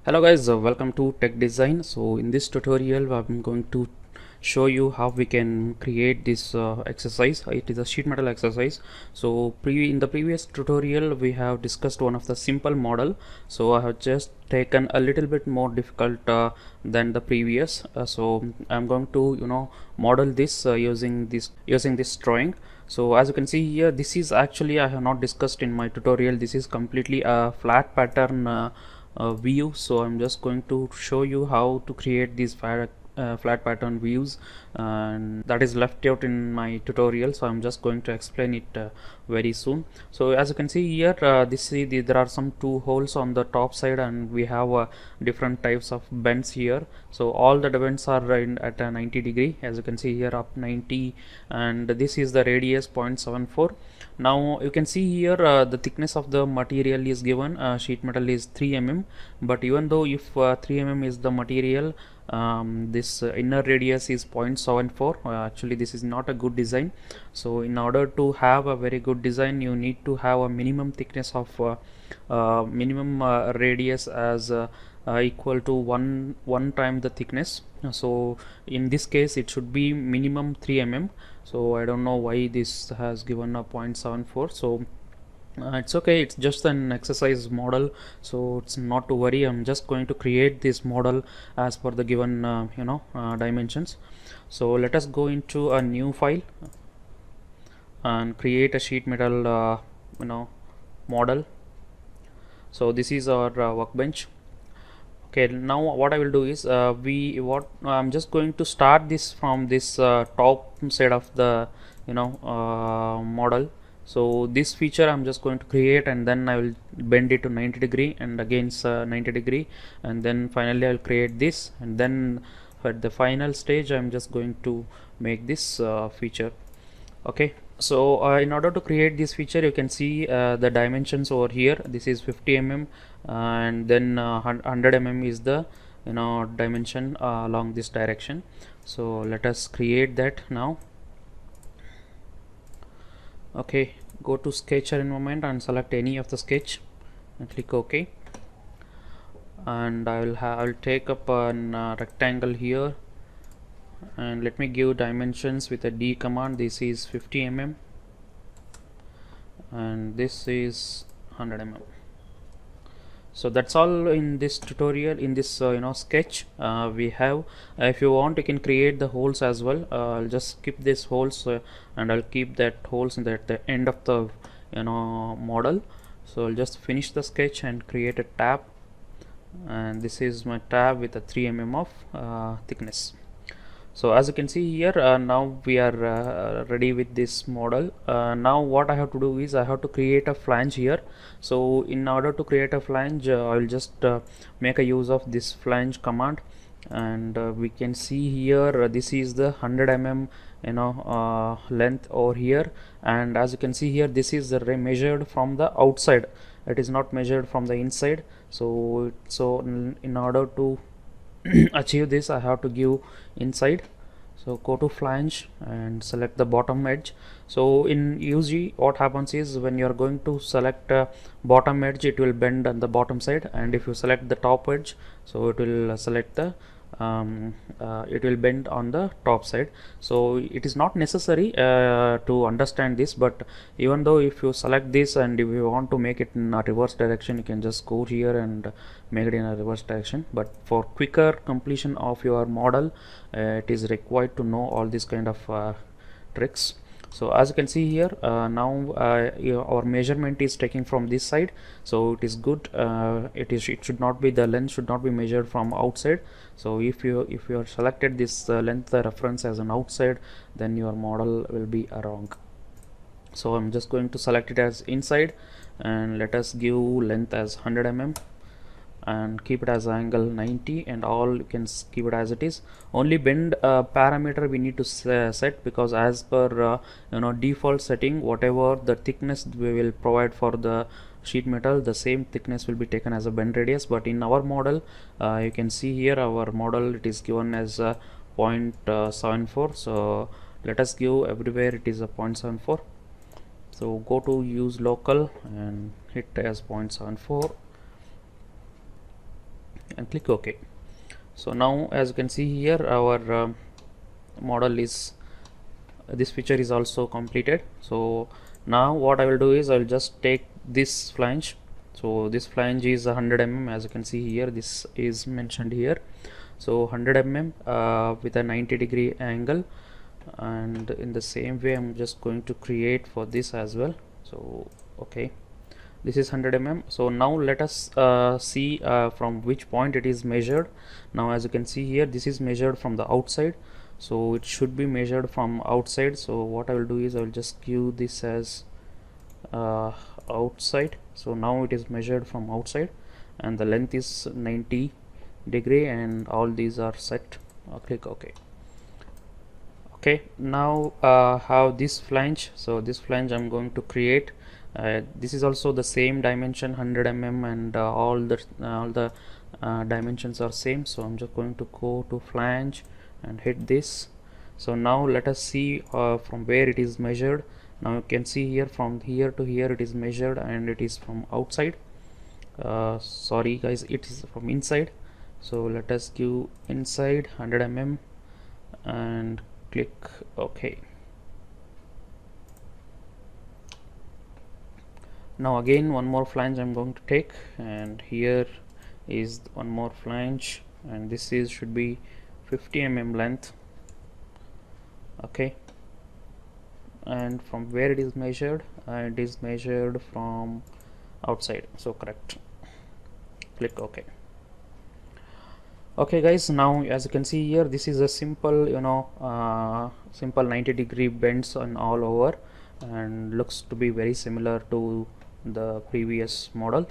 Hello guys, welcome to Tech Design. So in this tutorial I'm going to show you how we can create this exercise. It is a sheet metal exercise. So in the previous tutorial we have discussed one of the simple model. So I have just taken a little bit more difficult than the previous. So I'm going to model this using this drawing. So as you can see here, this is actually I have not discussed in my tutorial. This is completely a flat pattern view. So I'm just going to show you how to create these flat pattern views, and that is left out in my tutorial, so I'm just going to explain it very soon. So as you can see here, there are some two holes on the top side, and we have different types of bends here. So all the bends are at a 90 degree, as you can see here, up 90, and this is the radius 0.74. Now you can see here the thickness of the material is given, sheet metal is 3 mm, but even though if 3 mm is the material, this inner radius is 0.74. Actually this is not a good design. So in order to have a very good design, you need to have a minimum thickness of minimum radius as equal to one time the thickness. So in this case it should be minimum 3 mm. So I don't know why this has given a 0.74. So it's okay, it's just an exercise model, so it's not to worry. I'm just going to create this model as per the given dimensions. So let us go into a new file and create a sheet metal model. So this is our workbench. Okay, now what I will do is I'm just going to start this from this top side of the model. So this feature I'm just going to create, and then I will bend it to 90 degree and against 90 degree, and then finally I'll create this, and then at the final stage I'm just going to make this feature. Okay, so in order to create this feature, you can see the dimensions over here. This is 50 mm, and then 100 mm is the dimension along this direction. So let us create that now. Okay, go to sketch environment and select any of the sketch and click OK, and I'll take up an rectangle here, and let me give dimensions with a D command. This is 50 mm and this is 100 mm. So that's all in this tutorial. In this sketch we have, if you want you can create the holes as well. I'll just skip this holes and I'll keep that holes in the end of the model. So I'll just finish the sketch and create a tab, and this is my tab with a 3 mm of thickness. So as you can see here, now we are ready with this model. Now what I have to do is I have to create a flange here. So in order to create a flange, I will just make a use of this flange command, and we can see here this is the 100 mm length over here, and as you can see here, this is measured from the outside, it is not measured from the inside. So in order to achieve this, I have to give inside. So go to flange and select the bottom edge. So in UG what happens is, when you are going to select bottom edge, it will bend on the bottom side, and if you select the top edge, so it will select the it will bend on the top side. So it is not necessary to understand this, but even though if you select this and if you want to make it in a reverse direction, you can just go here and make it in a reverse direction. But for quicker completion of your model, it is required to know all these kind of tricks. So as you can see here, now our measurement is taken from this side, so it is good. It should not be, the length should not be measured from outside. So if you are selected this length reference as an outside, then your model will be wrong. So I'm just going to select it as inside, and let us give length as 100 mm and keep it as angle 90, and all you can keep it as it is. Only bend parameter we need to set, because as per default setting, whatever the thickness we will provide for the sheet metal, the same thickness will be taken as a bend radius. But in our model, you can see here our model, it is given as 0.74. so let us give everywhere it is a 0.74. so go to use local and hit as 0.74, and click OK. So now as you can see here, our model is this feature is also completed. So now what I will do is I will just take this flange. So this flange is 100 mm, as you can see here, this is mentioned here. So 100 mm with a 90-degree angle, and in the same way I'm just going to create for this as well. So okay, this is 100 mm. So now let us see from which point it is measured. Now as you can see here, this is measured from the outside, so it should be measured from outside. So what I will do is I will just give this as outside. So now it is measured from outside, and the length is 90-degree, and all these are set. Click OK. Okay, now have this flange. So this flange I'm going to create. This is also the same dimension, 100 mm, and all the dimensions are same. So I'm just going to go to flange and hit this. So now let us see from where it is measured. Now you can see here, from here to here it is measured, and it is from outside. Sorry guys, it is from inside. So let us give inside 100 mm and click OK. Now again one more flange I'm going to take, and here is one more flange, and this is should be 50 mm length. Okay, and from where it is measured, it is measured from outside, so correct. Click OK. Okay guys, now as you can see here, this is a simple simple 90-degree bends on all over, and looks to be very similar to the previous model.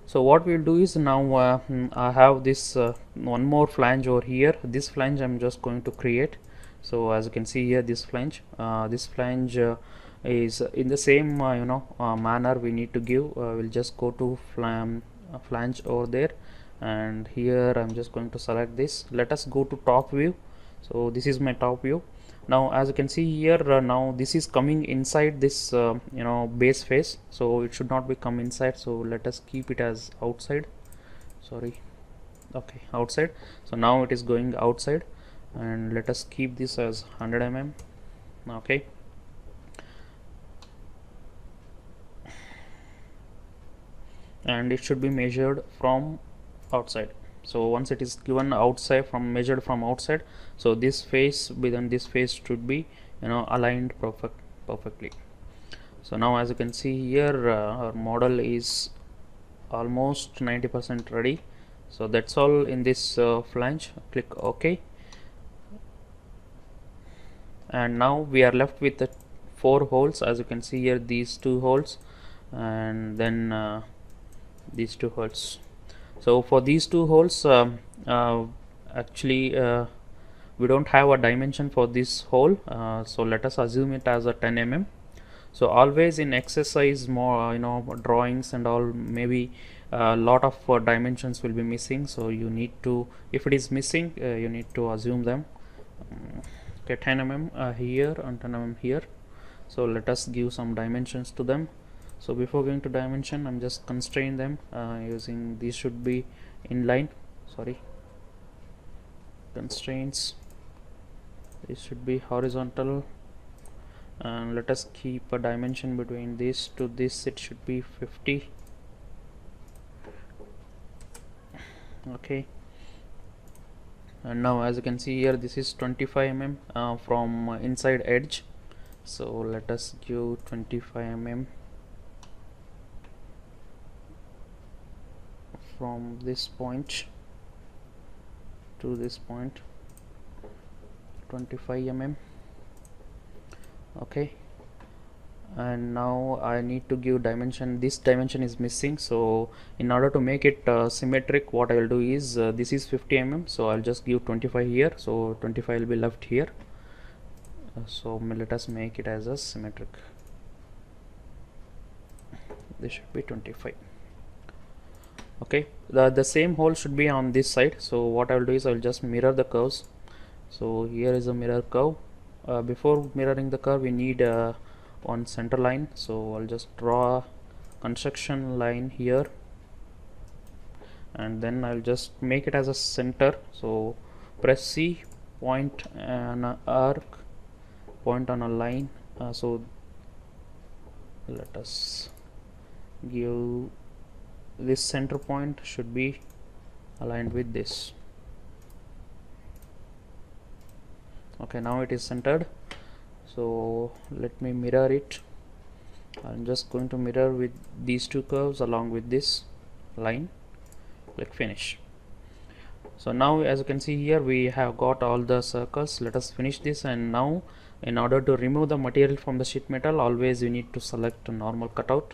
So what we'll do is now I have this one more flange over here. This flange I'm just going to create. So as you can see here, this flange is in the same manner we need to give. We'll just go to flange over there, and here I'm just going to select this. Let us go to top view. So this is my top view. Now as you can see here, now this is coming inside this base face, so it should not be come inside. So let us keep it as outside. Sorry, okay, outside. So now it is going outside, and let us keep this as 100 mm. Okay, and it should be measured from outside. So once it is given outside, from measured from outside, so this face within this face should be aligned perfectly. So now as you can see here, our model is almost 90% ready. So that's all in this flange. Click OK, and now we are left with the 4 holes. As you can see here, these 2 holes, and then these 2 holes. So for these 2 holes, actually we don't have a dimension for this hole, so let us assume it as a 10 mm. So always in exercise, more drawings and all, maybe a lot of dimensions will be missing, so you need to, if it is missing, you need to assume them. Okay, 10 mm here and 10 mm here. So let us give some dimensions to them. So before going to dimension, I'm just constrain them using, these should be inline, sorry, constraints, this should be horizontal, and let us keep a dimension between this to this, it should be 50. Okay, and now as you can see here, this is 25 mm from inside edge. So let us give 25 mm from this point to this point, 25 mm. Okay, and now I need to give dimension. This dimension is missing, so in order to make it symmetric, what I will do is this is 50 mm, so I'll just give 25 here, so 25 will be left here. So let us make it as a symmetric. This should be 25. Okay, the same hole should be on this side. So what I will do is I will just mirror the curves. So here is a mirror curve. Before mirroring the curve, we need one center line. So I'll just draw a construction line here, and then I'll just make it as a center. So press C, point an arc, point on a line. So let us give this center point should be aligned with this. Okay, now it is centered. So let me mirror it. I'm just going to mirror with these two curves along with this line. Click finish. So now as you can see here, we have got all the circles. Let us finish this. And now in order to remove the material from the sheet metal, always you need to select a normal cutout.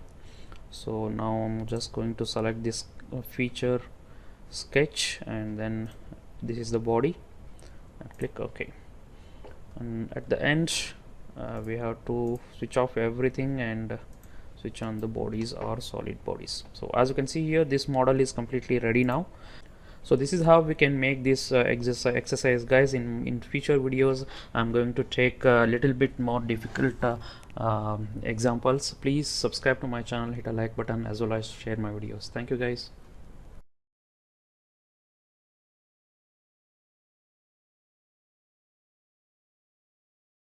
So now I'm just going to select this feature sketch, and then this is the body, and click OK. And at the end we have to switch off everything and switch on the bodies or solid bodies. So as you can see here, this model is completely ready now. So this is how we can make this exercise guys. In future videos I'm going to take a little bit more difficult examples. Please subscribe to my channel, hit a like button, as well as share my videos. Thank you guys.